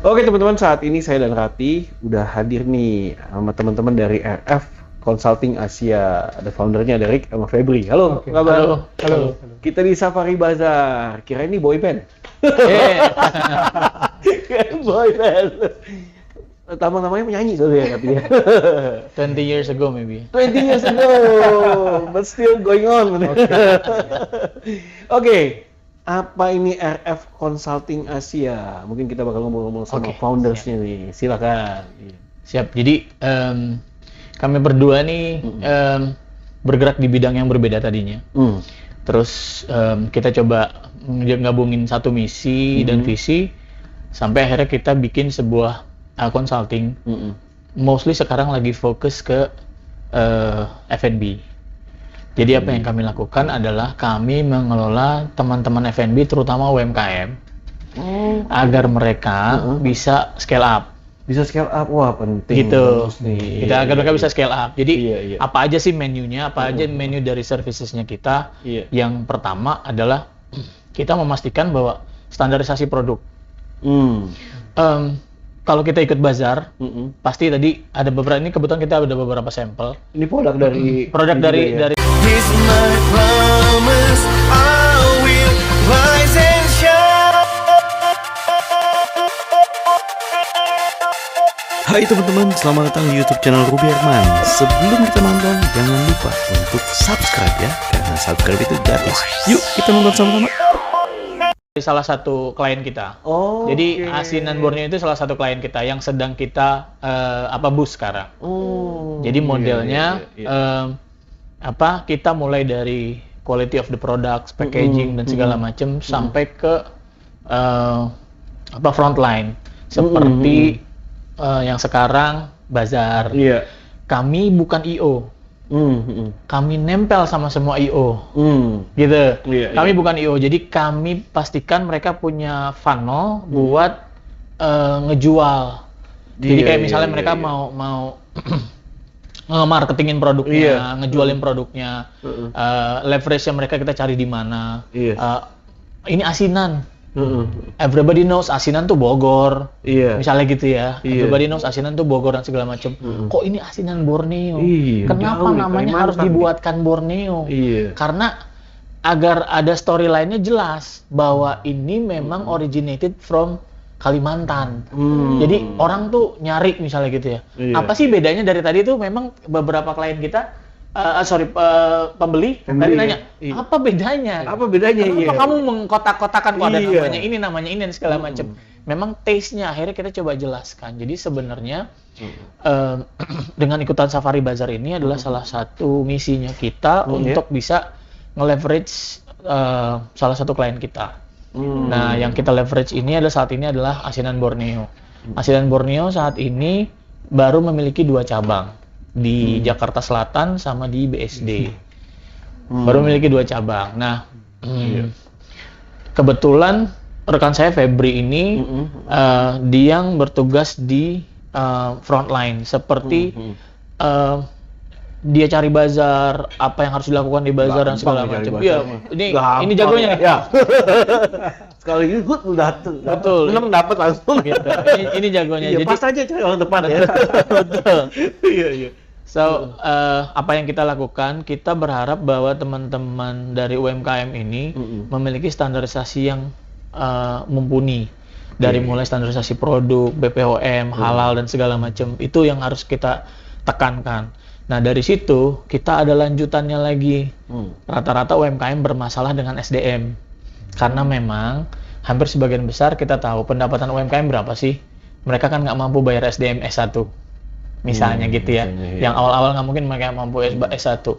Oke teman-teman, saat ini saya dan Rati udah hadir nih sama teman-teman dari RF Consulting Asia. Ada foundernya, ada Rick sama Febri. Halo, Oke. apa kabar? Halo. Kita di Safari Bazaar. Kira ini boy band? Kirain boy band. Namanya penyanyi soalnya ya katanya. 20 years ago maybe. 20 years ago, but still going on. Oke. Apa ini RF Consulting Asia? Mungkin kita bakal ngomong-ngomong sama Oke, foundersnya nih. Silakan. Siap. Jadi kami berdua nih bergerak di bidang yang berbeda tadinya. Terus kita coba gabungin satu misi dan visi sampai akhirnya kita bikin sebuah consulting. Mostly sekarang lagi fokus ke F&B. Jadi apa yang kami lakukan adalah kami mengelola teman-teman F&B terutama UMKM agar mereka bisa scale up. Bisa scale up, wah penting. Gitu. Bagus nih. Kita agar mereka bisa scale up. Jadi Iya. apa aja sih menunya, apa aja menu dari servicesnya kita. Iya. Yang pertama adalah kita memastikan bahwa standarisasi produk. Kalau kita ikut bazar, pasti tadi ada beberapa, ini kebetulan kita ada beberapa sampel. Ini produk dari Dari Here's my promise, I will rise and shine. Hai teman-teman, selamat datang di YouTube channel Ruby Herman. Sebelum kita nonton, jangan lupa untuk subscribe ya, karena subscribe itu gratis. Yuk kita nonton sama-sama. salah satu klien kita. Oh. Jadi oke. Asinan Borneo itu salah satu klien kita yang sedang kita boost sekarang. Oh. Jadi modelnya iya. kita mulai dari quality of the products, packaging dan segala macam sampai ke frontline seperti yang sekarang bazar. Iya. Kami bukan IO. Kami nempel sama semua IO. Gitu. Iya, Kami bukan IO. Jadi kami pastikan mereka punya funnel buat ngejual. Jadi kayak misalnya mereka mau nge-marketingin produknya, ngejualin produknya, leverage-nya mereka kita cari di mana. Iya. Ini asinan. Everybody knows asinan tuh Bogor. Iya. Misalnya gitu ya. Iya. Everybody knows asinan tuh Bogor dan segala macam. Kok ini asinan Borneo? Iya, Kenapa jauh nih, namanya harus Kalimantan. dibuatkan Borneo? Iya. Karena agar ada storyline-nya jelas bahwa ini memang originated from Kalimantan. Jadi orang tuh nyari misalnya gitu ya. Iya. Apa sih bedanya dari tadi tuh memang beberapa klien kita pembeli tadi nanya, iya. apa bedanya? Apa bedanya? Kenapa Iya. kamu mengkotak-kotakan kok ada Iya. namanya ini dan segala macam. Memang taste-nya akhirnya kita coba jelaskan. Jadi sebenarnya dengan ikutan Safari Bazaar ini adalah salah satu misinya kita untuk bisa nge-leverage salah satu klien kita. Nah, yang kita leverage ini saat ini adalah Asinan Borneo. Asinan Borneo saat ini baru memiliki 2 cabang di Jakarta Selatan sama di BSD. Baru memiliki 2 cabang. Nah, kebetulan rekan saya Febri ini dia yang bertugas di frontline seperti dia cari bazar, apa yang harus dilakukan di bazar dan segala Gampang macam. cari Iya, bazar ini jagonya. Ya. Sekali ini good udah Betul. dapat langsung. Gitu. Ini jagonya. Iya, Jadi pas aja cari orang depan ya. betul. Iya. So, apa yang kita lakukan, kita berharap bahwa teman-teman dari UMKM ini memiliki standarisasi yang mumpuni. Dari mulai standarisasi produk, BPOM, halal, dan segala macam. Itu yang harus kita tekankan. Nah, dari situ, kita ada lanjutannya lagi. Rata-rata UMKM bermasalah dengan SDM. Karena memang, hampir sebagian besar kita tahu pendapatan UMKM berapa sih? Mereka kan nggak mampu bayar SDM S1. Misalnya gitu ya. Yang awal-awal nggak mungkin mereka mampu S1.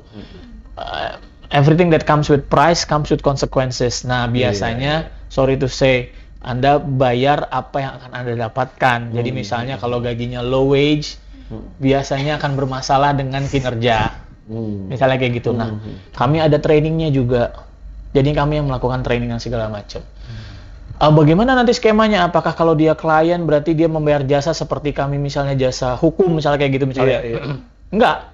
Everything that comes with price comes with consequences. Nah, biasanya, sorry to say, Anda bayar apa yang akan Anda dapatkan. Jadi misalnya kalau gajinya low wage, biasanya akan bermasalah dengan kinerja. Misalnya kayak gitu. Nah, kami ada trainingnya juga. Jadi kami yang melakukan training dan segala macam. Bagaimana nanti skemanya? Apakah kalau dia klien berarti dia membayar jasa seperti kami misalnya jasa hukum misalnya kayak gitu misalnya? Enggak.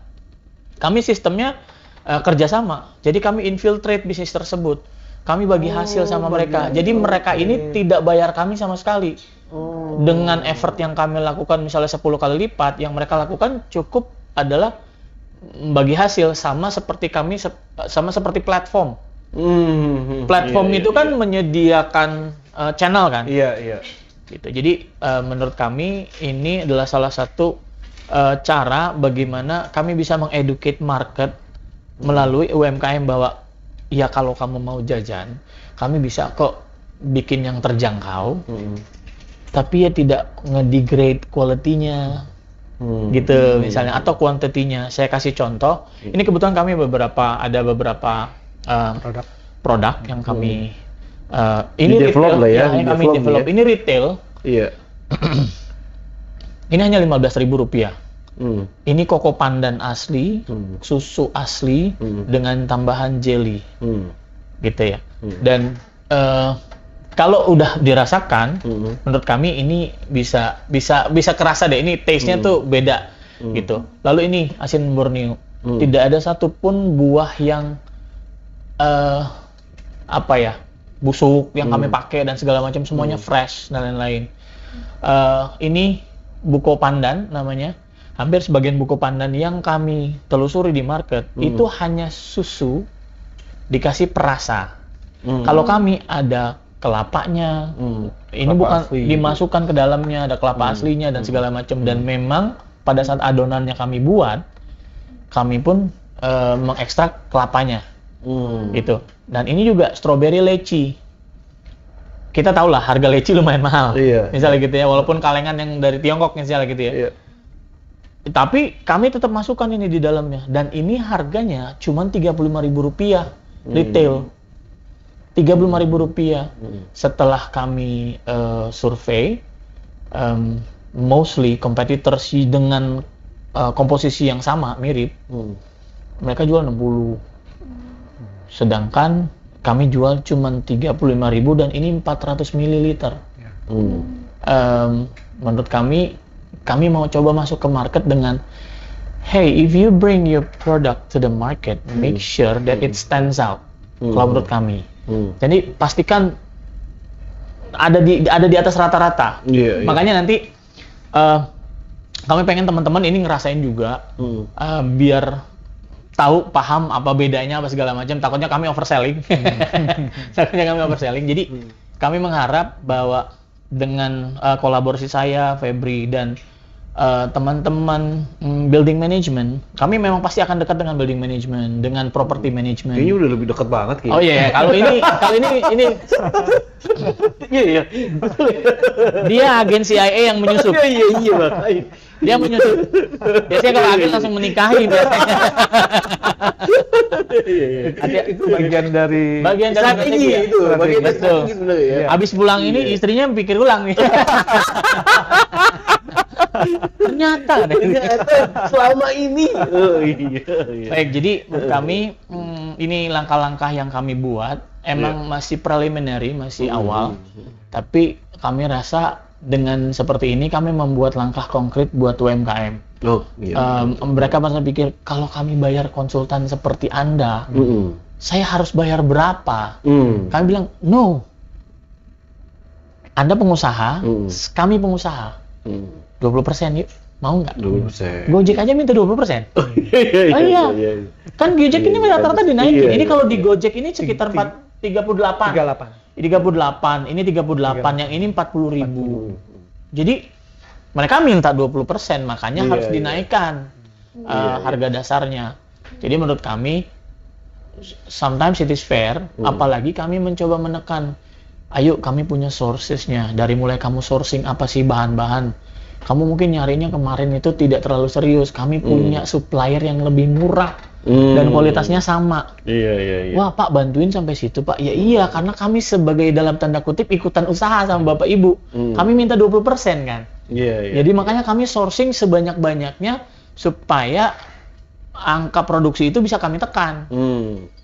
Kami sistemnya kerjasama. Jadi kami infiltrate bisnis tersebut. Kami bagi hasil sama mereka. Jadi mereka ini tidak bayar kami sama sekali. Dengan effort yang kami lakukan misalnya 10 kali lipat, yang mereka lakukan cukup adalah bagi hasil sama seperti sama seperti platform. Platform itu kan menyediakan channel kan. Iya. Gitu. Jadi menurut kami ini adalah salah satu cara bagaimana kami bisa mengeducate market melalui UMKM bahwa ya kalau kamu mau jajan, kami bisa kok bikin yang terjangkau. Tapi ya tidak nge-degrade quality-nya. Gitu misalnya atau kuantitinya. Saya kasih contoh. Ini kebetulan kami ada beberapa produk yang kami ini develop retail, lah ya, yang kami develop. Ini retail. Iya. Ini hanya Rp15.000. Ini koko pandan asli, susu asli dengan tambahan jelly. Gitu ya. Dan kalau udah dirasakan, menurut kami ini bisa kerasa deh. Ini taste-nya tuh beda gitu. Lalu ini asin Borneo. Tidak ada satupun buah yang busuk yang kami pakai dan segala macam, semuanya fresh dan lain-lain. Ini buko pandan namanya. Hampir sebagian buko pandan yang kami telusuri di market itu hanya susu dikasih perasa. Kalau kami ada kelapanya, ini kelapa bukan asli, dimasukkan ke dalamnya, ada kelapa aslinya dan segala macam. Dan memang pada saat adonannya kami buat, kami pun mengekstrak kelapanya, gitu. Dan ini juga strawberry leci. Kita tahu lah harga leci lumayan mahal, misalnya gitu ya, walaupun kalengan yang dari Tiongkok misalnya gitu ya. Tapi kami tetap masukkan ini di dalamnya, dan ini harganya cuma Rp35.000 retail. Rp35.000. Setelah kami survei, mostly competitors dengan komposisi yang sama, mirip, mereka jual 60. Sedangkan kami jual cuma 35.000 dan ini 400 ml. Menurut kami mau coba masuk ke market dengan, hey, if you bring your product to the market, make sure that it stands out. Kalau menurut kami. Jadi pastikan ada di atas rata-rata. Makanya nanti kami pengen teman-teman ini ngerasain juga, biar tahu, paham apa bedanya, apa segala macam. Takutnya kami overselling. Jadi kami mengharap bahwa dengan kolaborasi saya, Febri, dan teman-teman building management, kami memang pasti akan dekat dengan building management, dengan property management. Kayaknya udah lebih dekat banget kayaknya. Oh iya, kalau ini iya. Dia agen CIA yang menyusup. Iya, makanya. Dia menyusup. Biasanya kalau agen langsung menikahi biasanya. Itu bagian dari strategi ya? Itu bagian dari betul. strategi sebenarnya ya. Habis pulang ini istrinya pikir ulang nih. Ternyata selama ini. Baik, jadi menurut kami ini langkah-langkah yang kami buat emang masih preliminary, masih awal. Tapi kami rasa dengan seperti ini kami membuat langkah konkret buat UMKM. Mereka pasti pikir, kalau kami bayar konsultan seperti Anda, saya harus bayar berapa? Kami bilang, no. Anda pengusaha, kami pengusaha. 20% yuk, mau nggak? 20%. Gojek aja minta 20%. Iya. Kan Gojek ini rata-rata dinaikin. Ini kalau di Gojek ini sekitar 38. Ini 38, yang ini 40.000. Jadi mereka minta 20%, makanya harus dinaikkan harga dasarnya. Jadi menurut kami, sometimes it is fair, apalagi kami mencoba menekan. Ayo, kami punya sourcesnya. Dari mulai kamu sourcing apa sih bahan-bahan. Kamu mungkin nyarinya kemarin itu tidak terlalu serius. Kami punya supplier yang lebih murah dan kualitasnya sama. Iya. Wah, Pak, bantuin sampai situ, Pak. Ya iya, karena kami sebagai dalam tanda kutip ikutan usaha sama Bapak Ibu. Kami minta 20% kan. Iya. Jadi makanya kami sourcing sebanyak-banyaknya supaya angka produksi itu bisa kami tekan.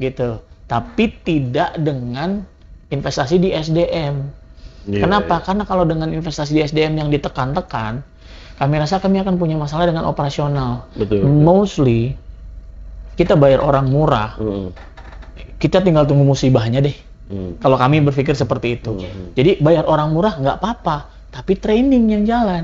Gitu. Tapi tidak dengan investasi di SDM. Kenapa? Karena kalau dengan investasi di SDM yang ditekan-tekan, kami rasa kami akan punya masalah dengan operasional. Betul. Mostly kita bayar orang murah, kita tinggal tunggu musibahnya deh. Kalau kami berpikir seperti itu. Jadi bayar orang murah nggak apa-apa, tapi training yang jalan.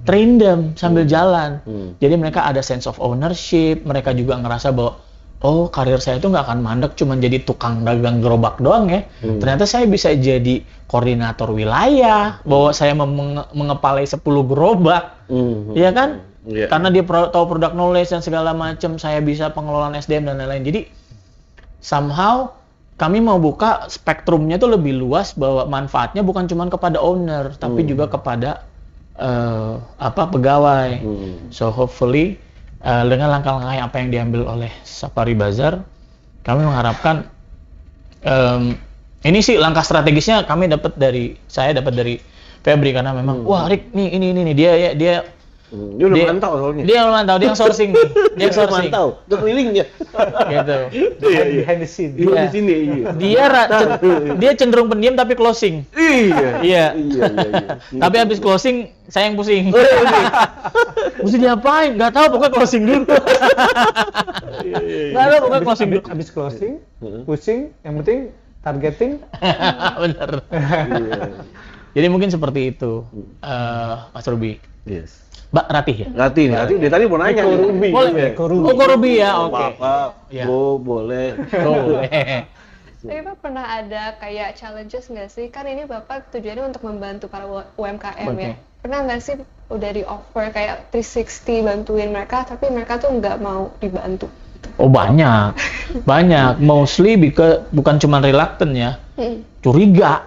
Train them sambil jalan. Jadi mereka ada sense of ownership, mereka juga ngerasa bahwa oh, karir saya itu nggak akan mandek cuma jadi tukang dagang gerobak doang ya. Ternyata saya bisa jadi koordinator wilayah, bahwa saya mengepalai 10 gerobak. Iya kan? Yeah. Karena dia tahu product knowledge dan segala macam, saya bisa pengelolaan SDM dan lain-lain. Jadi somehow kami mau buka spektrumnya itu lebih luas, bahwa manfaatnya bukan cuma kepada owner, tapi juga kepada pegawai. So hopefully dengan langkah-langkah apa yang diambil oleh Safari Bazar, kami mengharapkan ini sih langkah strategisnya saya dapat dari Febri, karena memang wah Rick nih ini dia udah mantau soalnya. Dia mantau, dia yang sourcing nih. Dia yang sourcing. Mantau, udah keliling dia. Gitu. Behind the scene. Di sini. Dia cenderung pendiam tapi closing. Iya. Tapi habis closing saya yang pusing. Mesti diapain? Gak tahu, pokoknya closing dulu. Gak tahu, pokoknya closing dulu. Habis closing, pusing, yang penting targeting. Bener. Jadi mungkin seperti itu, Mas Ruby. Yes. Mbak Ratih ya? Ratih dari tadi mau nanya. Boleh. Oh, Ruby ya, oke. Apa? Boleh. Tapi Pak pernah ada kayak challenges nggak sih? Kan ini Bapak tujuannya untuk membantu para UMKM ya. Pernah nggak sih udah di offer kayak 360 bantuin mereka, tapi mereka tuh nggak mau dibantu? Oh banyak. Mostly bukan cuma reluctant ya, curiga.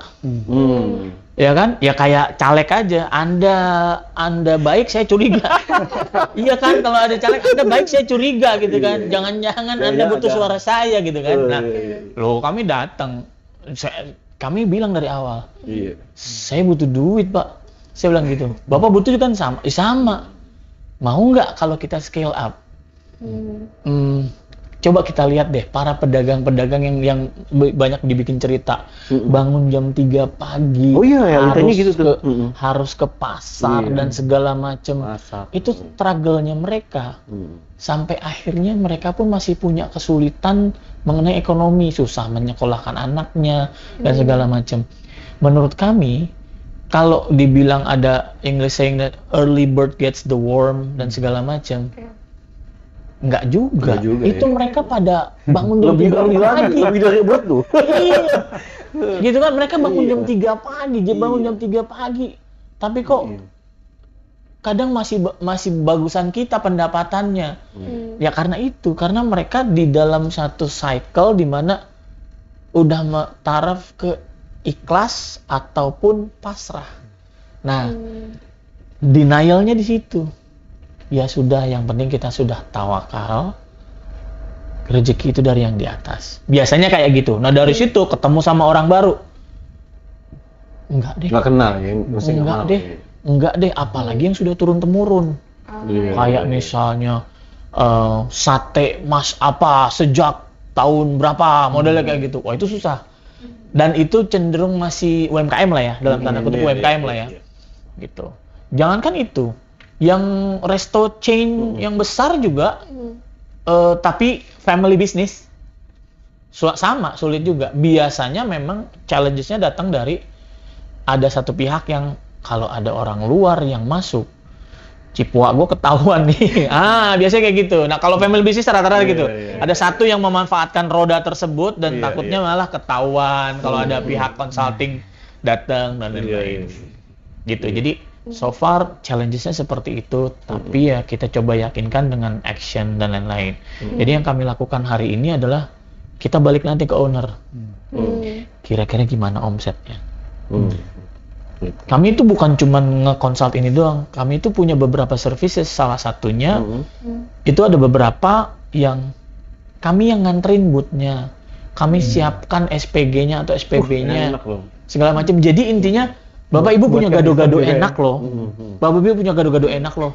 Ya kan? Ya kayak caleg aja. Anda baik, saya curiga. Iya kan? Kalau ada caleg, Anda baik, saya curiga gitu kan. Jangan-jangan Anda butuh suara saya gitu kan. Nah, loh kami datang. Kami bilang dari awal. Saya butuh duit, Pak. Saya bilang gitu. Bapak butuh kan sama. Sama. Mau nggak kalau kita scale up? Coba kita lihat deh para pedagang-pedagang yang banyak dibikin cerita, bangun jam 3 pagi, harus ke pasar dan segala macam. Itu struggle-nya mereka. Sampai akhirnya mereka pun masih punya kesulitan mengenai ekonomi, susah menyekolahkan anaknya dan segala macam. Menurut kami, kalau dibilang ada English saying that early bird gets the worm dan segala macam, Enggak juga. Itu ya. Mereka pada bangun jam 3 pagi. Lebih dari buat tuh. Iya. Gitu kan, mereka bangun jam 3 pagi, bangun jam 3 pagi. Tapi kok kadang masih bagusan kita pendapatannya. Ya karena mereka di dalam satu cycle di mana udah taraf ke ikhlas ataupun pasrah. Nah, denialnya di situ. Ya sudah, yang penting kita sudah tawakal, rezeki itu dari yang di atas. Biasanya kayak gitu. Nah dari situ ketemu sama orang baru, enggak deh. Nggak kenal ya? Enggak deh. Apalagi yang sudah turun temurun. Kayak misalnya sate mas apa sejak tahun berapa modelnya kayak gitu. Wah itu susah. Dan itu cenderung masih UMKM lah ya, dalam tanda kutip UMKM lah ya. Gitu. Jangankan itu. Yang resto chain yang besar juga, tapi family business sama sulit juga. Biasanya memang challenges-nya datang dari ada satu pihak yang kalau ada orang luar yang masuk, cipuak gue ketahuan nih. Biasanya kayak gitu. Nah kalau family business rata-rata gitu. Ada satu yang memanfaatkan roda tersebut dan takutnya malah ketahuan kalau ada pihak consulting datang dan lain-lain. Gitu. Jadi so far challenges-nya seperti itu, tapi ya kita coba yakinkan dengan action dan lain-lain. Jadi yang kami lakukan hari ini adalah kita balik nanti ke owner. Kira-kira gimana omsetnya? Kami itu bukan cuma nge-consult ini doang. Kami itu punya beberapa services, salah satunya itu ada beberapa yang kami yang nganterin booth-nya. Kami siapkan SPG-nya atau SPB-nya. Segala macam. Jadi intinya Bapak Ibu punya gado-gado enak loh. Bapak Ibu punya gado-gado enak loh.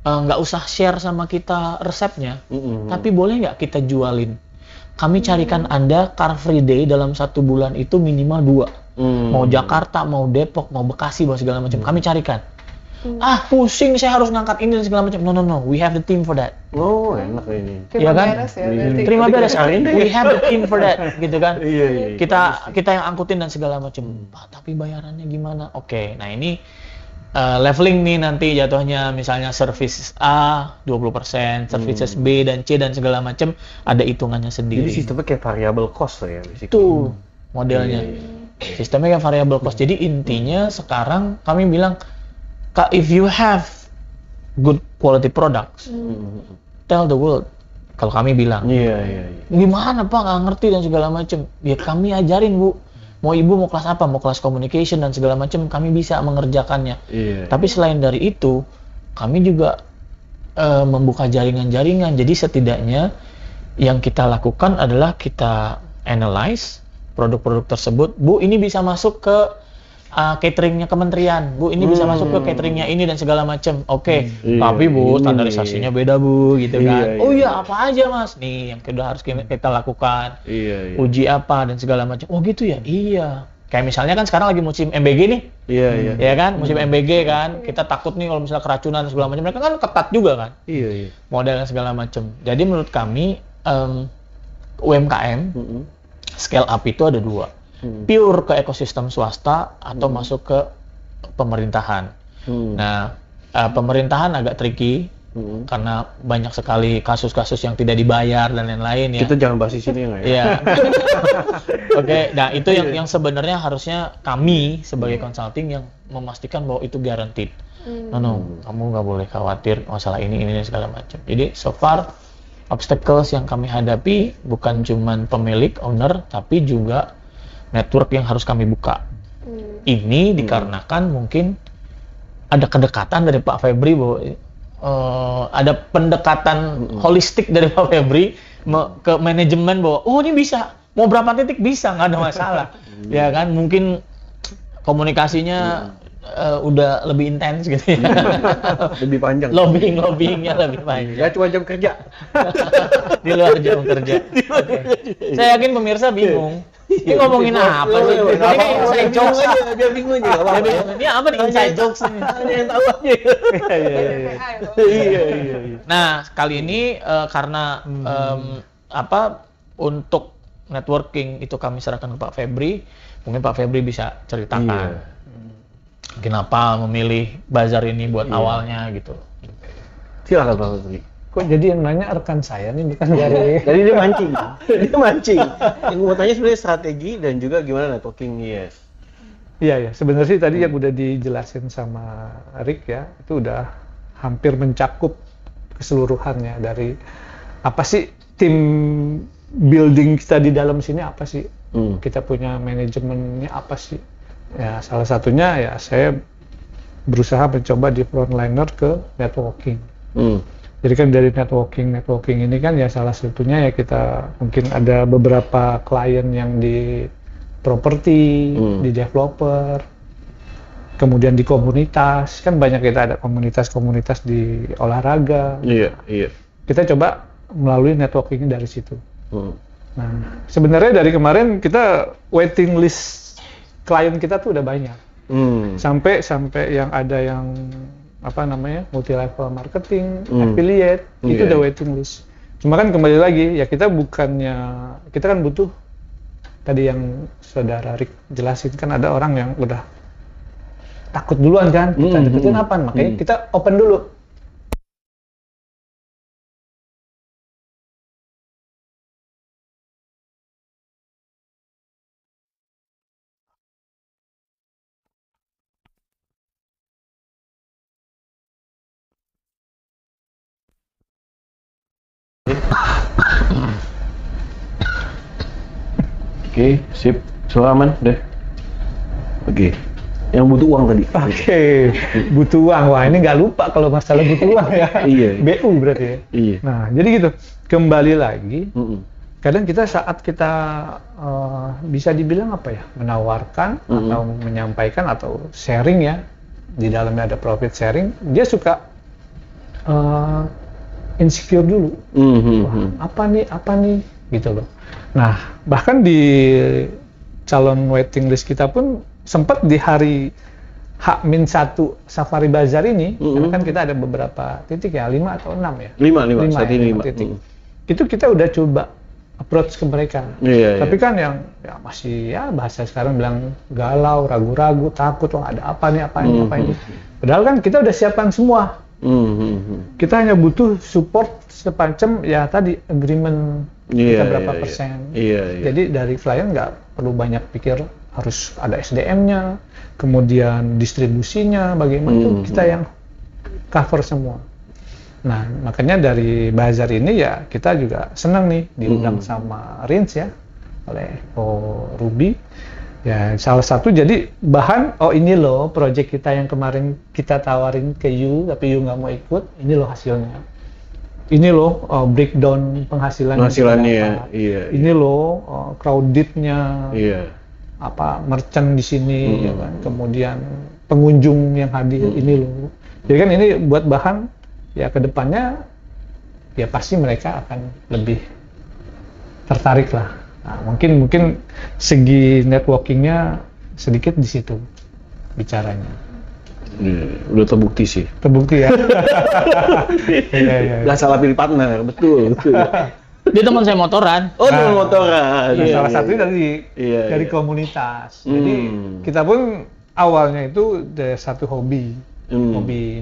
Nggak usah share sama kita resepnya. Tapi boleh nggak kita jualin? Kami carikan Anda Car Free Day dalam 1 bulan itu minimal 2. Mau Jakarta, mau Depok, mau Bekasi, mau segala macam. Kami carikan. Pusing saya harus ngangkat ini dan segala macam. No, we have the team for that. Oh, enak ini. Iya kan? Beres ya berarti. Terima beres. We have the team for that, gitu kan? Iya. Kita yang angkutin dan segala macam. Pak, tapi bayarannya gimana? Oke, nah ini leveling nih nanti jatuhnya, misalnya service A 20%, services B dan C dan segala macam ada hitungannya sendiri. Jadi sistemnya kayak variable cost ya, basically. Itu modelnya. Sistemnya kayak variable cost. Jadi intinya sekarang kami bilang, Kak, if you have good quality products, tell the world. Kalau kami bilang, Iya. gimana Pak, nggak ngerti dan segala macam. Ya kami ajarin Bu. Mau ibu mau kelas apa, mau kelas communication dan segala macam, kami bisa mengerjakannya. Iya. Tapi selain dari itu, kami juga membuka jaringan-jaringan. Jadi setidaknya yang kita lakukan adalah kita analyze produk-produk tersebut. Bu, ini bisa masuk ke cateringnya kementerian. Bu, ini bisa masuk ke cateringnya ini dan segala macam. Oke. Iya, Tapi Bu, ini standarisasinya beda Bu, gitu kan. Iya. Oh iya, apa aja Mas? Nih, yang kedua harus kita lakukan. Iya. Uji apa dan segala macam. Oh gitu ya? Iya. Kayak misalnya kan sekarang lagi musim MBG nih. Iya. Ya kan? Musim MBG kan. Kita takut nih kalau misalnya keracunan dan segala macam. Mereka kan ketat juga kan. Iya. Model dan segala macam. Jadi menurut kami UMKM scale up itu ada dua. Pure ke ekosistem swasta atau masuk ke pemerintahan. Nah, pemerintahan agak tricky karena banyak sekali kasus-kasus yang tidak dibayar dan lain-lain ya. Kita jangan bahas di sini nggak ya? Iya. Oke, nah itu yang sebenarnya harusnya kami sebagai consulting yang memastikan bahwa itu guaranteed. No, kamu nggak boleh khawatir masalah ini dan segala macam. Jadi so far obstacles yang kami hadapi bukan cuman pemilik, owner, tapi juga network yang harus kami buka. Ini dikarenakan mungkin ada kedekatan dari Pak Febri bahwa ada pendekatan holistik dari Pak Febri ke manajemen bahwa ini bisa, mau berapa titik bisa, nggak ada masalah. Ya kan, mungkin komunikasinya udah lebih intens gitu ya. Lebih panjang. Lobbyingnya lebih panjang. Ya cuma jam kerja. Di luar jam kerja. Saya yakin pemirsa bingung. Ini ngomongin apa sih? Ini kayak inside jokes aja, biar bingung aja. Ini apa nih inside jokes ini? Hanya yang tahu aja. Iya. Nah, kali ini karena untuk networking itu kami serahkan ke Pak Febri, mungkin Pak Febri bisa ceritakan kenapa memilih bazar ini buat awalnya gitu. Silakan Pak Febri. Kok jadi yang nanya rekan saya nih, bukan dari... Jadi dia mancing. Yang mau tanya sebenarnya strategi dan juga gimana networking. Yes. Iya, sebenarnya sih tadi yang udah dijelasin sama Rick ya, itu udah hampir mencakup keseluruhannya dari apa sih tim building kita di dalam sini, apa sih kita punya manajemennya apa sih. Ya salah satunya ya saya berusaha mencoba di frontliner ke networking. Jadi kan dari networking ini kan ya salah satunya ya kita mungkin ada beberapa klien yang di properti, di developer, kemudian di komunitas, kan banyak kita ada komunitas-komunitas di olahraga. Iya. Kita coba melalui networking dari situ. Nah, sebenarnya dari kemarin kita waiting list klien kita tuh udah banyak. Sampai yang ada yang multi level marketing, affiliate, itu udah waiting list. Cuma kan kembali lagi ya kita kan butuh tadi yang saudara Rick jelasin, kan ada orang yang udah takut duluan kan, kita deketin apa, makanya kita open dulu. Oke, sip. Suara aman deh. Oke. Yang butuh uang tadi. Oke, butuh uang. Wah, ini nggak lupa kalau masalah butuh uang ya. Iya. BU berarti ya. Iya. Nah, jadi gitu. Kembali lagi. Kadang kita saat kita bisa dibilang apa ya, menawarkan atau menyampaikan atau sharing ya, di dalamnya ada profit sharing, dia suka insecure dulu. Wah, apa nih, gitu loh. Nah, bahkan di calon waiting list kita pun sempat di hari H-1 Safari Bazaar ini, karena kan kita ada beberapa titik ya, 5 atau 6 ya? 5 saat ini 5 titik. Itu kita udah coba approach ke mereka. Iya, Tapi kan yang ya masih ya bahasa sekarang bilang galau, ragu-ragu, takut, wah ada apa nih, apa ini. Padahal kan kita udah siapkan semua. Kita hanya butuh support semacam ya tadi agreement kita berapa persen. Jadi dari klien nggak perlu banyak pikir harus ada SDM-nya, kemudian distribusinya, bagaimana itu kita yang cover semua. Nah, makanya dari bazar ini ya kita juga senang nih diundang sama Rins ya, oleh Ruby. Ya, salah satu jadi bahan, ini loh project kita yang kemarin kita tawarin ke You, tapi You nggak mau ikut, ini loh hasilnya. Ini loh breakdown penghasilannya. Ini loh crowded-nya. Apa merchant di sini, ya kan? Kemudian pengunjung yang hadir ini loh. Jadi kan ini buat bahan. Ya kedepannya ya pasti mereka akan lebih tertarik lah. Nah, mungkin segi networkingnya sedikit di situ bicaranya. Udah terbukti sih. Terbukti ya. Iya. Gak salah pilih partner, betul. Dia teman saya motoran. Oh, teman motoran. Salah satunya dari komunitas. Jadi kita pun awalnya itu dari satu hobi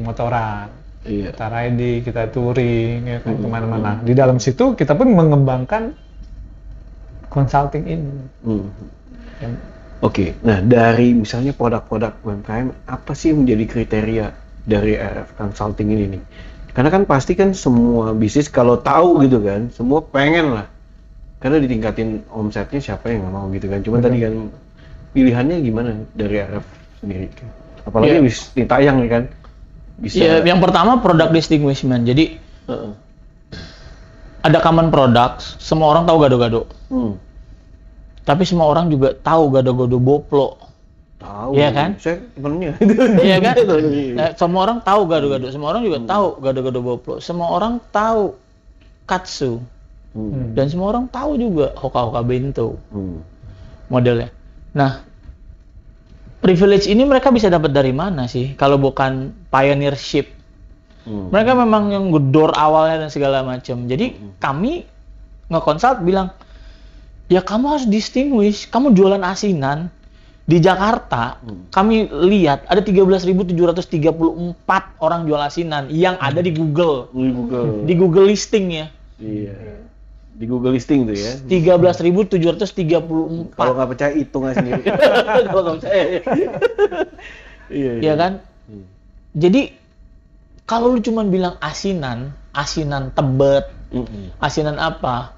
motoran. Kita riding, kita touring, ya kan, kemana-mana. Di dalam situ kita pun mengembangkan consulting ini. Oke, nah dari misalnya produk-produk UMKM, apa sih yang menjadi kriteria dari RF Consulting ini nih? Karena kan pasti kan semua bisnis kalau tahu gitu kan, semua pengen lah. Karena ditingkatin omsetnya siapa yang nggak mau gitu kan. Cuman tadi kan pilihannya gimana dari RF sendiri kan? Apalagi bis tayang nih kan. Bisa. Yang pertama product distinguishment. Jadi ada common products, semua orang tahu gado-gado. Tapi semua orang juga tahu gado-gado Boplo. Tahu. Iya kan? Saya temennya. Iya kan? Nah, semua orang tahu gado-gado. Semua orang juga tahu gado-gado Boplo. Semua orang tahu Katsu. Dan semua orang tahu juga Hoka-Hoka Bento. Modelnya. Nah, privilege ini mereka bisa dapat dari mana sih? Kalau bukan pioneership. Mereka memang yang gedor awalnya dan segala macam. Jadi kami nge-consult bilang, ya kamu harus distinguish. Kamu jualan asinan di Jakarta. Kami lihat ada 13.734 orang jual asinan yang ada di Google. Di Google listing ya. Iya. Di Google listing tuh ya. 13.734. Kalau nggak percaya hitung aja sendiri. Kalau nggak percaya. Iya kan? Jadi kalau lu cuma bilang asinan Tebet, asinan apa,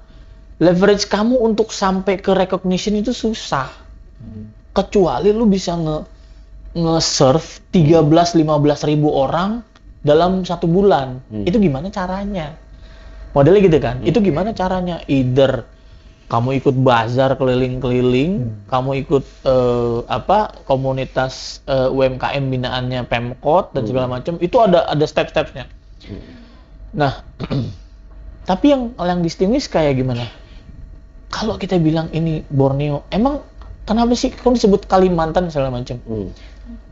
leverage kamu untuk sampai ke recognition itu susah. Kecuali lu bisa nge-serve 13-15 ribu orang dalam 1 bulan. Itu gimana caranya? Modelnya gitu kan, itu gimana caranya? Either kamu ikut bazar keliling-keliling, kamu ikut komunitas UMKM binaannya Pemkot dan segala macam, itu ada step-stepnya. Nah, tapi yang distinguish kayak gimana? Kalau kita bilang ini Borneo, emang kenapa sih kamu disebut Kalimantan segala macam?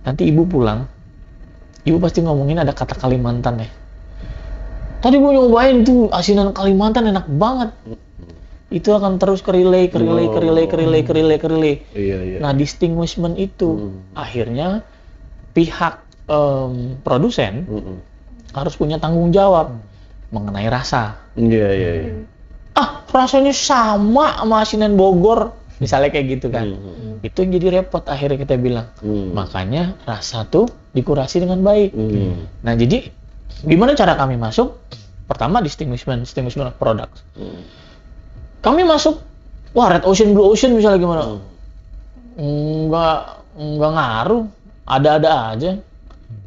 Nanti ibu pulang, ibu pasti ngomongin ada kata Kalimantan ya. Tadi gue nyobain tuh asinan Kalimantan enak banget. Itu akan terus ke-relay. Iya. Nah, distinguishment itu akhirnya pihak produsen harus punya tanggung jawab mengenai rasa. Iya. Rasanya sama asinan Bogor. Misalnya kayak gitu kan. Itu yang jadi repot akhirnya kita bilang. Makanya rasa tuh dikurasi dengan baik. Nah, jadi gimana cara kami masuk? Pertama distinguishment of products. Kami masuk, Red Ocean, Blue Ocean misalnya gimana? Enggak ngaruh, ada aja,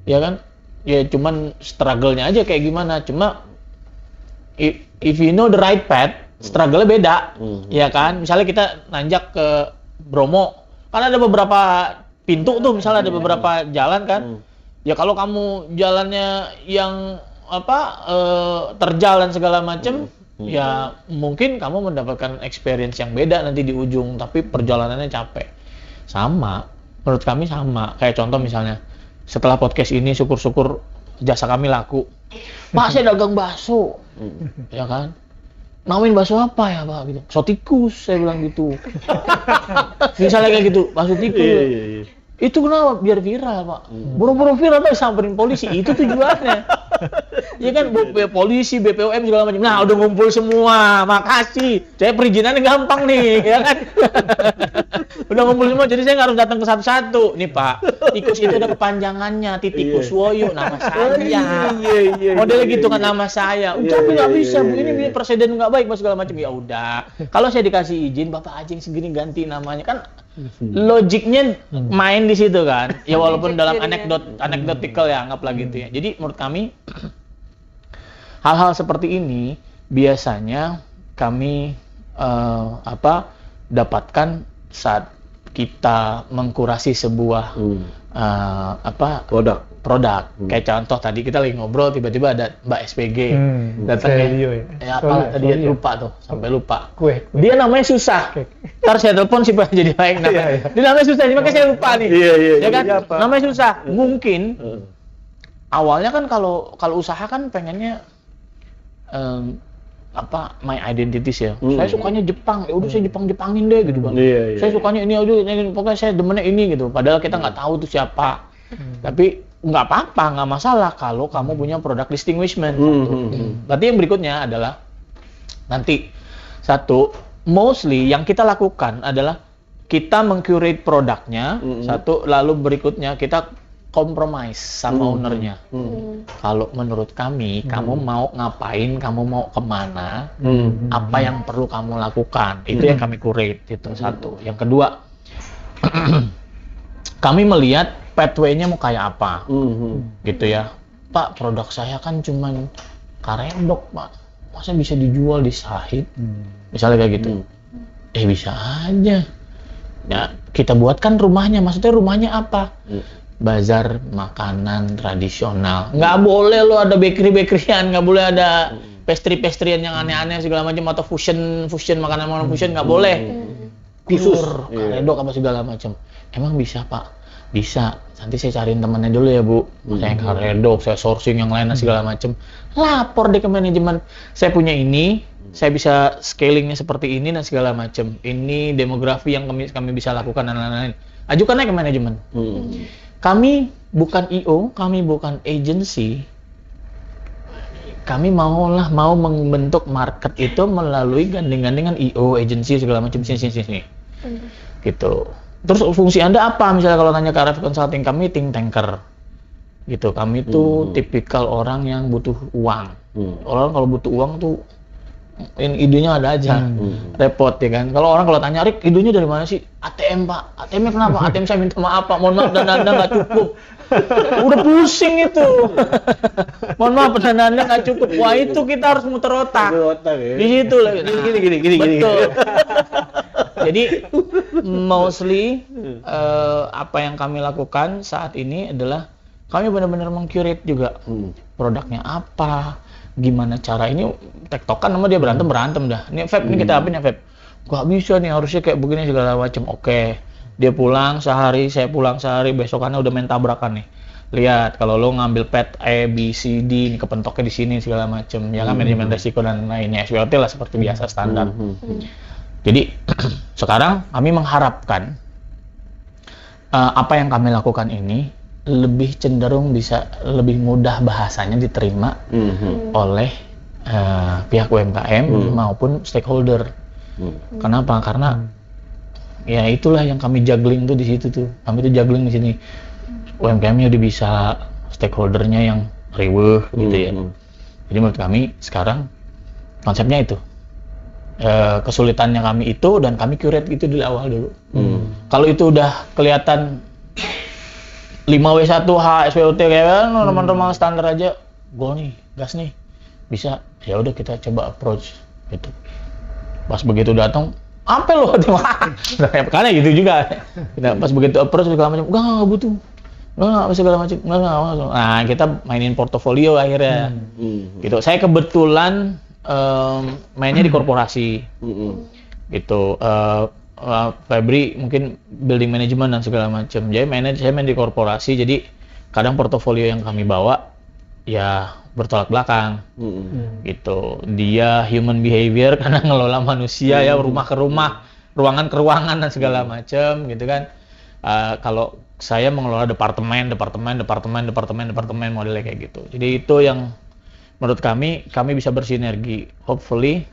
ya kan? Ya cuman struggle-nya aja kayak gimana. Cuma if you know the right path, struggle-nya beda, ya kan? Misalnya kita nanjak ke Bromo, kan ada beberapa pintu tuh, misalnya ada beberapa jalan kan? Ya kalau kamu jalannya yang terjal dan segala macam, ya mungkin kamu mendapatkan experience yang beda nanti di ujung, tapi perjalanannya capek. Sama, menurut kami sama. Kayak contoh misalnya, setelah podcast ini syukur-syukur jasa kami laku. Pak, saya dagang bakso. Ya kan? Nawain bakso apa ya, Pak? Gitu. Bakso tikus, saya bilang gitu. Misalnya kayak gitu, bakso tikus. Iya. Itu kenapa? Biar viral, Pak. Buru-buru viral, Pak, samperin polisi. Itu tujuannya. Ya kan, polisi, BPOM segala macam. Nah, udah ngumpul semua. Makasih. Saya perizinannya gampang nih, ya kan? Udah ngumpul semua, jadi saya nggak harus datang ke satu-satu. Nih, Pak, tikus itu ada kepanjangannya. Titikus Woyo, nama saya. Modelnya gitu kan, nama saya. Tapi nggak bisa, ini presiden nggak baik, Mas, segala macam. Ya udah. Kalau saya dikasih izin, Bapak aja yang segini ganti namanya. Kan logiknya main di situ kan. Ya walaupun dalam anekdotikal ya, anggaplah gitu ya. Jadi menurut kami hal-hal seperti ini biasanya kami dapatkan saat kita mengkurasi sebuah produk. Kayak contoh tadi kita lagi ngobrol, tiba-tiba ada Mbak SPG datangnya. Ya apa tadi lupa tuh, sampai lupa. Kue. Dia namanya susah. Ntar saya telepon sih jadi baik namanya. Dia namanya susah, makanya saya lupa nih. Iya. Ya kan? Namanya susah. Mungkin awalnya kan kalau usaha kan pengennya my identities ya. Saya sukanya Jepang. Ya udah saya Jepangin deh gitu, Bang. Iya. Saya sukanya ini aja, pokoknya saya demennya ini gitu. Padahal kita nggak tahu tuh siapa. Tapi nggak apa-apa, nggak masalah kalau kamu punya produk distinguishment. Berarti yang berikutnya adalah nanti mostly yang kita lakukan adalah kita meng-curate produknya, lalu berikutnya kita compromise sama ownernya. Kalau menurut kami, kamu mau ngapain, kamu mau kemana, apa yang perlu kamu lakukan, itu yang kami curate, itu satu. Yang kedua, kami melihat pathway-nya mau kayak apa, gitu ya. Pak, produk saya kan cuman karedok, Pak. Masa bisa dijual di Sahid? Misalnya kayak gitu. Bisa aja. Ya, kita buatkan rumahnya. Maksudnya rumahnya apa? Bazar makanan tradisional. Nggak boleh lo ada bakery-bakeryan, nggak boleh ada pastry-pastryan yang aneh-aneh segala macam, atau fusion makanan fusion, nggak boleh. Pure karedok apa segala macam. Emang bisa, Pak? Bisa. Nanti saya cariin temannya dulu ya, Bu. Saya karedok, saya sourcing yang lain segala macam. Lapor deh ke manajemen. Saya punya ini, saya bisa scalingnya seperti ini dan segala macam. Ini demografi yang kami bisa lakukan dan lain-lain. Ajukan aja ke manajemen. Kami bukan IO, kami bukan agency. Kami mau membentuk market itu melalui gandeng-gandengan IO, agency segala macam sini. Gitu. Terus fungsi Anda apa? Misalnya kalau nanya ke RF Consulting, kami think tanker. Gitu. Kami tuh tipikal orang yang butuh uang. Orang kalau butuh uang tuh idenya ada aja. Repot ya kan. Kalau tanya, "Rik, idenya dari mana sih?" ATM, Pak. ATM-nya kenapa? ATM saya minta maaf, Pak. Mohon maaf, dana Anda nggak cukup. Udah pusing itu. Mohon maaf, dana Anda nggak cukup. Wah, itu kita harus muter otak. Di situ lah. Gini. Betul. Jadi mostly apa yang kami lakukan saat ini adalah kami benar-benar meng-curate juga produknya apa, gimana cara ini tektokan sama dia berantem dah. Ini Feb, ini kita apain ya Feb? Gak bisa nih, harusnya kayak begini segala macam. Oke, dia pulang sehari, saya pulang sehari, besokannya udah main tabrakan nih. Lihat kalau lo ngambil pet A, B, C, D, ini kepentoknya di sini segala macam. Ya kan manajemen resiko dan lainnya, SWOT lah seperti biasa standar. Jadi sekarang kami mengharapkan apa yang kami lakukan ini lebih cenderung bisa lebih mudah bahasanya diterima oleh pihak UMKM maupun stakeholder. Kenapa? Karena ya itulah yang kami juggling tuh di situ tuh. Kami tuh juggling di sini. UMKM-nya udah bisa, stakeholdernya yang riweuh gitu ya. Jadi menurut kami sekarang konsepnya itu. Kesulitannya kami itu dan kami curate gitu di awal dulu. Kalau itu udah kelihatan 5W1H SWOT kayak normal-normal standar aja, go nih, gas nih, bisa. Ya udah kita coba approach gitu. Pas begitu datang, apa lo? Karena gitu juga. Kita pas begitu approach segala macam, enggak butuh. Enggak segala macam. Enggak. Nah, kita mainin portofolio akhirnya. Gitu. Saya kebetulan mainnya di korporasi. Gitu. Febri mungkin building management dan segala macam. Jadi saya main di korporasi, jadi kadang portofolio yang kami bawa ya bertolak belakang gitu. Dia human behavior karena ngelola manusia ya, rumah ke rumah, ruangan ke ruangan dan segala macam gitu kan. Kalau saya mengelola departemen modelnya kayak gitu. Jadi itu yang menurut kami bisa bersinergi. Hopefully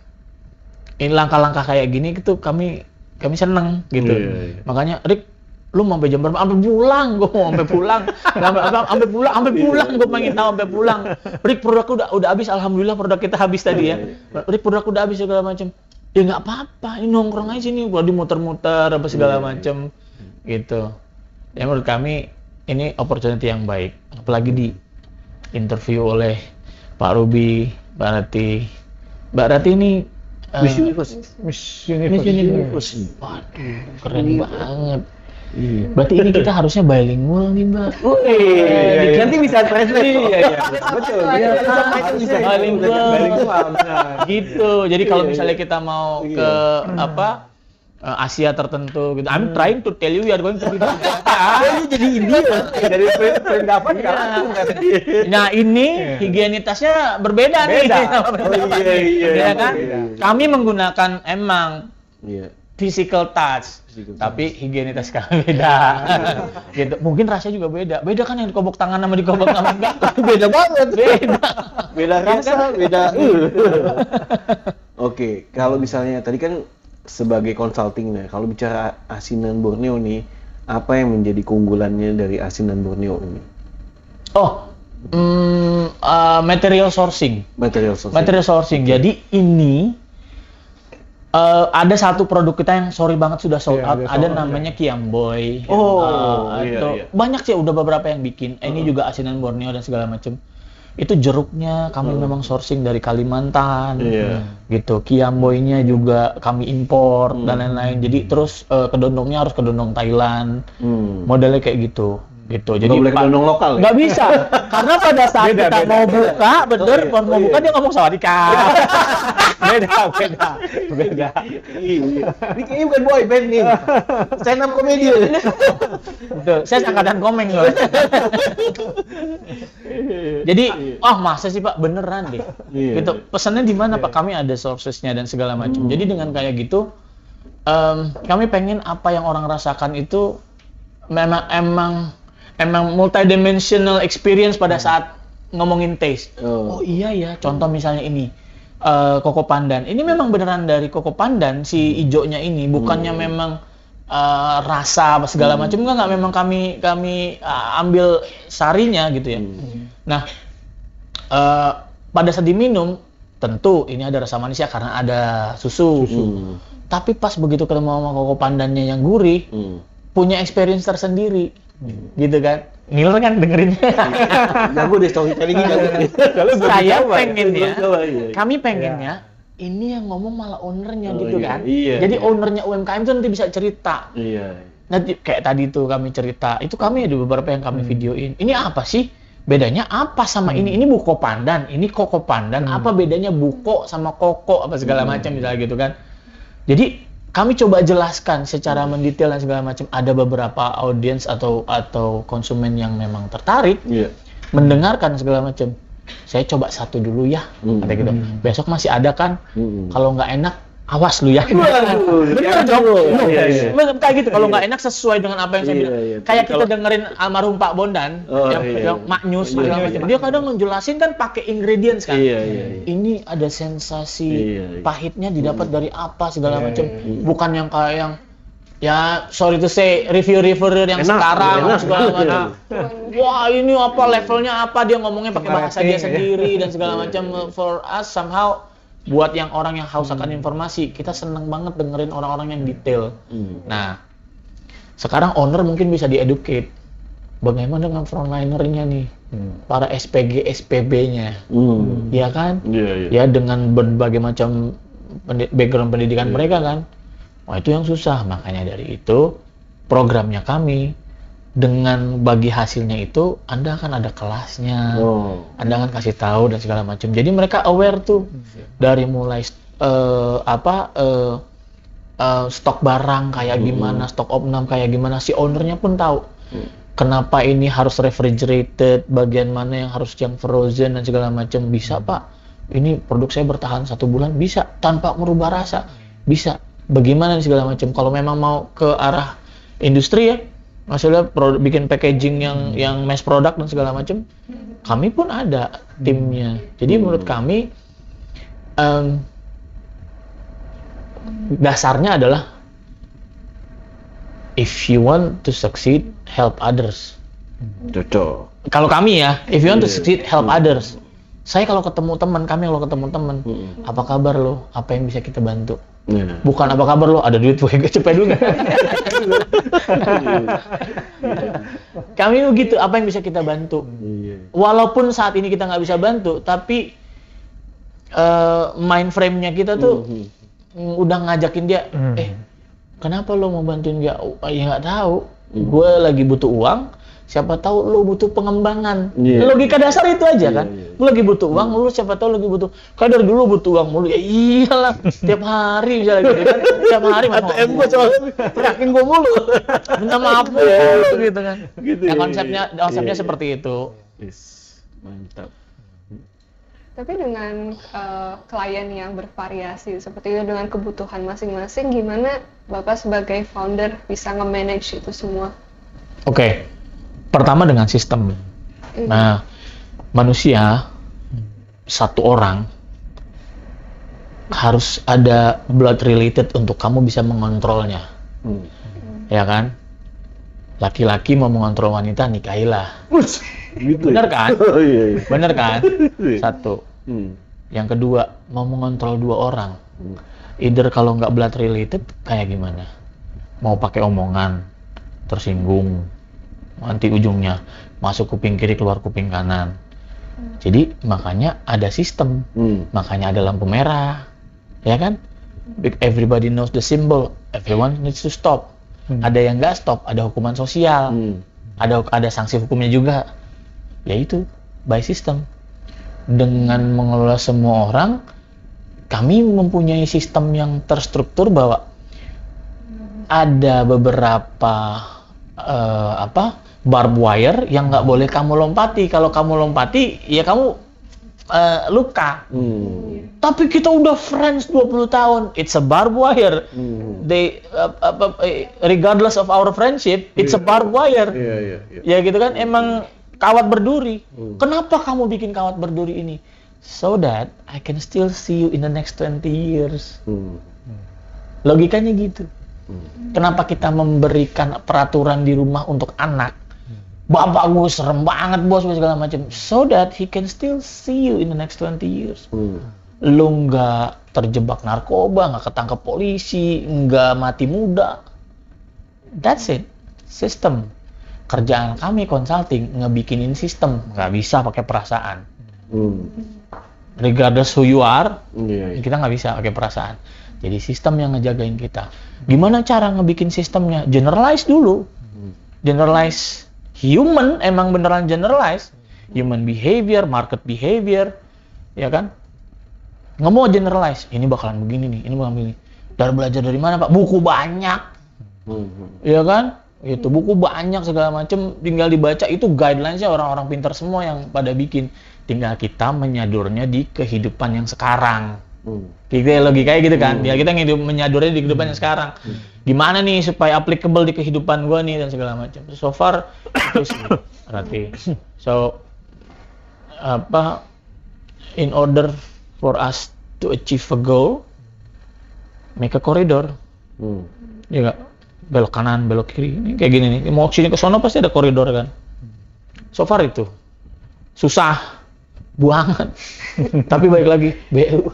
ini langkah-langkah kayak gini gitu kami seneng gitu. Makanya Rick, lu mau sampai jam berapa? Sampai pulang, gue mau sampai pulang. Sampai pulang, gue pengen tahu sampai pulang. Rick, produkku udah habis, alhamdulillah produk kita habis tadi ya. Rick, produkku udah habis segala macam. Ya nggak apa-apa, ini nongkrong aja sini, gua dimuter-muter apa segala macam gitu. Ya menurut kami ini opportunity yang baik, apalagi di interview oleh Pak Ruby, Mbak Rati ini Miss Universe. Waduh, keren banget. Berarti ini kita harusnya bilingual nih, Mbak. Nanti bisa translate. Betul. Bilingual. Gitu. Jadi kalau misalnya kita mau ke Asia tertentu gitu. I'm trying to tell you we are going to be Jadi ini dari pendapat kan. Nah, ini higienitasnya berbeda nih. Iya kan? Kami menggunakan emang physical touch, tapi higienitas kami beda. Gitu. Mungkin rasanya juga beda. Beda kan yang dikobok tangan sama dikobok tangan enggak? Beda banget. Beda rasa, beda. Oke, kalau misalnya tadi kan sebagai consulting, nah kalau bicara asinan Borneo nih, apa yang menjadi keunggulannya dari asinan Borneo ini? Material sourcing. Material sourcing. Jadi ini ada satu produk kita yang sorry banget sudah sold out. Ada namanya Kiamboy. Banyak sih, udah beberapa yang bikin. Ini juga asinan Borneo dan segala macam. Itu jeruknya kami memang sourcing dari Kalimantan, gitu. Kiamboynya juga kami import dan lain-lain. Jadi terus kedondongnya harus kedondong Thailand, modelnya kayak gitu. Jadi boleh kedondong lokal. Nggak bisa, karena pada saat kita mau buka, mau buka dia ngomong sawadika. Beda. Ini kayaknya bukan boy band nih. Stand up komedi. Betul. Saya angkatan komeng loh. Jadi, masa sih Pak, beneran deh. Gitu. Pesannya di mana Pak? Kami ada sourcesnya dan segala macam. Jadi dengan kayak gitu, kami pengen apa yang orang rasakan itu memang multidimensional experience pada saat ngomongin taste. Oh iya ya, contoh misalnya ini. Koko pandan. Ini memang beneran dari koko pandan si ijonya ini, bukannya memang rasa apa segala macam, enggak memang kami ambil sarinya gitu ya. Nah, pada saat diminum tentu ini ada rasa manisnya karena ada susu. Tapi pas begitu ketemu sama koko pandannya yang gurih, punya experience tersendiri. Gitu kan. Nil kan dengerinnya. Jago deh storytelling ini. Saya pengennya, kami pengennya ini yang ngomong malah ownernya gitu kan. Jadi ownernya UMKM itu nanti bisa cerita. Nanti kayak tadi tuh kami cerita, itu kami ada beberapa yang kami videoin. Ini apa sih? Bedanya apa sama ini? Ini buko pandan, ini koko pandan. Apa bedanya buko sama koko apa segala macam misalnya gitu kan. Jadi kami coba jelaskan secara mendetail dan segala macam. Ada beberapa audiens atau konsumen yang memang tertarik mendengarkan segala macam. Saya coba satu dulu ya, kata gitu. Besok masih ada kan? Kalau nggak enak, awas lu ya. Bener dong. Kayak gitu. Kalau nggak enak sesuai dengan apa yang saya bilang. Kayak kita dengerin almarhum Pak Bondan, yang Maknyus segala macam. Dia kadang menjelasin kan pakai ingredients kan. Ini ada sensasi pahitnya didapat dari apa segala macam. Bukan yang kayak yang ya sorry to say reviewer yang sekarang segala macam. Wah ini apa levelnya apa, dia ngomongnya pakai bahasa dia sendiri dan segala macam. For us somehow buat yang orang yang haus akan informasi, kita seneng banget dengerin orang-orang yang detail. Nah, sekarang owner mungkin bisa di-educate. Bagaimana dengan frontlinernya nih? Para SPG, SPB-nya. Ya kan? Ya dengan berbagai macam background pendidikan mereka kan. Wah itu yang susah. Makanya dari itu, programnya kami, dengan bagi hasilnya itu Anda akan ada kelasnya, Anda akan kasih tahu dan segala macam. Jadi mereka aware tuh dari mulai stok barang kayak gimana, stok opnam kayak gimana, si ownernya pun tahu. kenapa ini harus refrigerated, bagian mana yang harus yang frozen dan segala macam. Bisa Pak, ini produk saya bertahan 1 bulan, bisa tanpa merubah rasa, bisa. Bagaimana segala macam. Kalau memang mau ke arah industri ya, maksudnya bikin packaging yang mass product dan segala macam, kami pun ada timnya. Jadi menurut kami dasarnya adalah if you want to succeed, help others. Cocok. Kalau kami ya, if you want to succeed, help others. Saya kalau ketemu teman, apa kabar lo? Apa yang bisa kita bantu? Bukan apa kabar lo? Ada duit gue cepet dulu nggak? Kami begitu, apa yang bisa kita bantu? Walaupun saat ini kita nggak bisa bantu, tapi mind frame-nya kita tuh udah ngajakin dia, kenapa lo mau bantuin dia? Ya nggak tahu. Gue lagi butuh uang. Siapa tahu lo butuh pengembangan. Logika dasar itu aja kan. Lo lagi butuh uang, lo siapa tahu lagi butuh. Kayak dari dulu butuh uang mulu. Ya iyalah, tiap hari misalnya gitu kan. Tiap hari mas ATM gue soalnya teriakin gue mulu. Minta maaf gitu kan. Ya konsepnya seperti itu. Mantap. Tapi dengan klien yang bervariasi seperti itu, dengan kebutuhan masing-masing, gimana Bapak sebagai founder bisa nge-manage itu semua? Oke. Pertama dengan sistem. Nah, manusia satu orang harus ada blood related untuk kamu bisa mengontrolnya. Ya kan? Laki-laki mau mengontrol wanita, nikahilah. Gitu Bener kan? Oh, iya. Bener kan? Satu. Yang kedua, mau mengontrol 2 orang. Either kalau nggak blood related, kayak gimana? Mau pakai omongan, tersinggung, nanti ujungnya masuk kuping kiri, keluar kuping kanan. Jadi makanya ada sistem, makanya ada lampu merah, ya kan? Everybody knows the symbol, everyone needs to stop. Ada yang nggak stop, ada hukuman sosial, ada sanksi hukumnya juga. Yaitu by system. Dengan mengelola semua orang, kami mempunyai sistem yang terstruktur bahwa ada beberapa barbed wire yang nggak boleh kamu lompati. Kalau kamu lompati, ya kamu luka. Tapi kita udah friends 20 tahun. It's a barbed wire. They regardless of our friendship, it's a barbed wire. Ya gitu kan, emang kawat berduri. Kenapa kamu bikin kawat berduri ini? So that I can still see you in the next 20 years. Logikanya gitu. Kenapa kita memberikan peraturan di rumah untuk anak? Bapak gue serem banget bos, segala macam. So that he can still see you in the next 20 years. Lu nggak terjebak narkoba, nggak ketangkep polisi, nggak mati muda. That's it. Sistem. Kerjaan kami consulting ngebikinin sistem, nggak bisa pakai perasaan. Regardless who you are, kita nggak bisa pakai perasaan. Jadi sistem yang ngejagain kita. Gimana cara ngebikin sistemnya? Generalize dulu. Generalize human, emang beneran generalize. Human behavior, market behavior, ya kan? Nggak mau generalize. Ini bakalan begini nih, ini bakalan begini. Dari belajar dari mana Pak? Buku banyak. Ya kan? Itu buku banyak segala macam, tinggal dibaca. Itu guidelines-nya orang-orang pintar semua yang pada bikin. Tinggal kita menyadurnya di kehidupan yang sekarang. Kita logikanya gitu kan, ya kita menyadurnya di kehidupan yang sekarang. Gimana nih supaya applicable di kehidupan gua nih dan segala macam. So far itu sih berarti. So in order for us to achieve a goal, make a corridor. Ya nggak, belok kanan, belok kiri. Ini kayak gini nih. Mau sini ke sono pasti ada koridor kan. So far itu susah banget. Tapi balik lagi BU.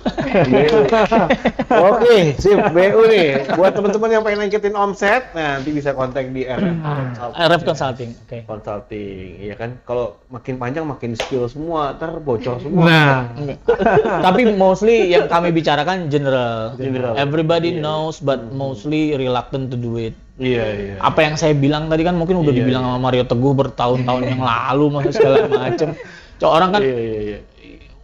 Oke, sip, BU nih. Buat teman-teman yang pengen nangkitin omset, nah, nanti bisa kontak di RF Consulting. Oke. Consulting, iya kan? Kalau makin panjang makin skill semua, ntar bocor semua. Nah, Tapi mostly yang kami bicarakan general. General. Everybody knows, but mostly reluctant to do it. Iya. Apa yang saya bilang tadi kan mungkin udah dibilang sama Mario Teguh bertahun-tahun yang lalu, masa segala macem. Orang kan,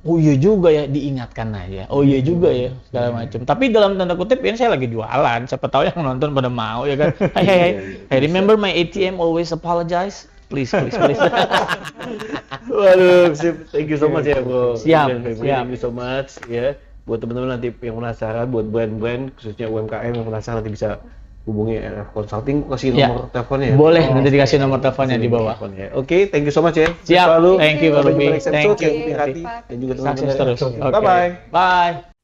oh iya juga ya, diingatkan aja. Oh iya juga ya, segala macam. Tapi dalam tanda kutip ini saya lagi jualan. Siapa tahu yang nonton pada mau ya kan. Hey, remember my ATM always apologize. please. Waduh, sip. Thank you so much ya, Bro. Siap, Febri. siap. Thank you so much ya. Buat teman-teman nanti yang penasaran, buat brand-brand khususnya UMKM yang penasaran nanti bisa hubungi RF Consulting. Kasih Ya. nomor teleponnya ya. Boleh, nanti dikasih nomor teleponnya di bawah. Oke, thank you so much ya. Siap. Selalu. Thank you, Pak Sampai jumpa Ruby. next Thank episode. you. Hati-hati. Dan juga Sukses teman-teman. terus. Oke. Bye-bye. Bye.